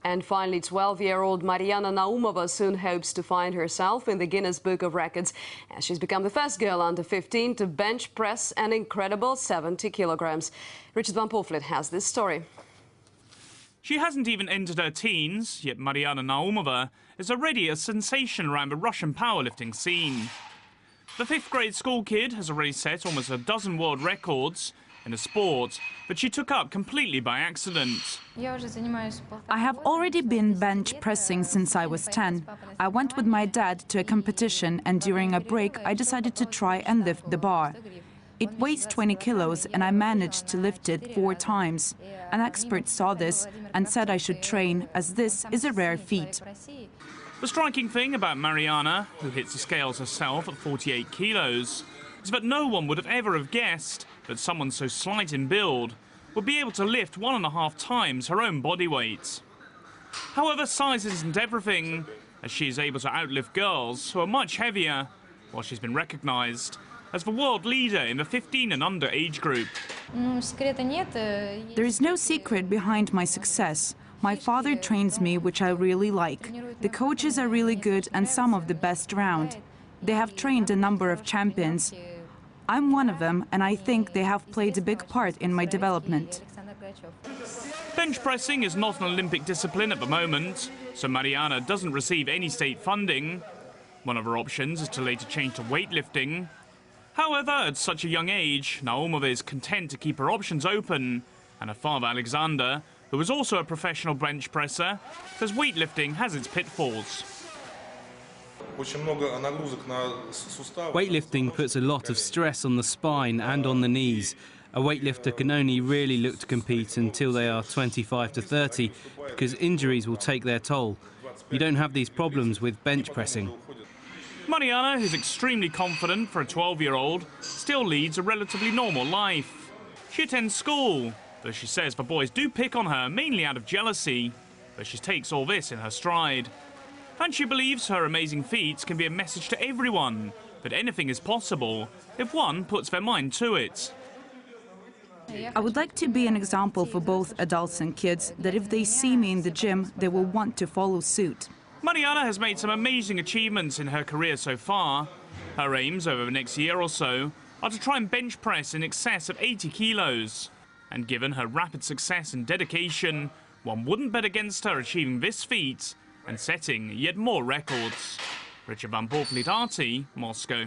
And finally, 12-year-old Marьяна Naumova soon hopes to find herself in the Guinness Book of Records, as she's become the first girl under 15 to bench press an incredible 70 kilograms. Richard Van Poortvliet has this story. She hasn't even entered her teens, yet Marьяna Naumova is already a sensation around the Russian powerlifting scene. The 5th grade school kid has already set almost a dozen world records in a sport that she took up completely by accident. I have already been bench pressing since I was 10. I went with my dad to a competition, and during a break I decided to try and lift the bar. It weighs 20 kilos and I managed to lift it 4 times. An expert saw this and said I should train, as this is a rare feat. The striking thing about Marьяna, who hits the scales herself at 48 kilos, is that no one would have ever guessed that someone so slight in build would be able to lift 1.5 times her own body weight. However, size isn't everything, as she is able to outlift girls who are much heavier, while she's been recognised as the world leader in the 15 and under age group. There is no secret behind my success. My father trains me, which I really like. The coaches are really good and some of the best around. They have trained a number of champions. I'm one of them, and I think they have played a big part in my development. Bench pressing is not an Olympic discipline at the moment, so Marьяna doesn't receive any state funding. One of her options is to later change to weightlifting. However, at such a young age, Naumova is content to keep her options open, and her father Alexander, who is also a professional bench presser, says weightlifting has its pitfalls. Weightlifting puts a lot of stress on the spine and on the knees. A weightlifter can only really look to compete until they are 25 to 30, because injuries will take their toll. You don't have these problems with bench pressing. Marьяna, who's extremely confident for a 12-year-old, still leads a relatively normal life. She attends school, though she says the boys do pick on her mainly out of jealousy, but she takes all this in her stride. And she believes her amazing feats can be a message to everyone, that anything is possible if one puts their mind to it. I would like to be an example for both adults and kids, that if they see me in the gym, they will want to follow suit. Marьяna has made some amazing achievements in her career so far. Her aims over the next year or so are to try and bench press in excess of 80 kilos. And given her rapid success and dedication, one wouldn't bet against her achieving this feat and setting yet more records. Richard Van Poortvliet, RT, Moscow.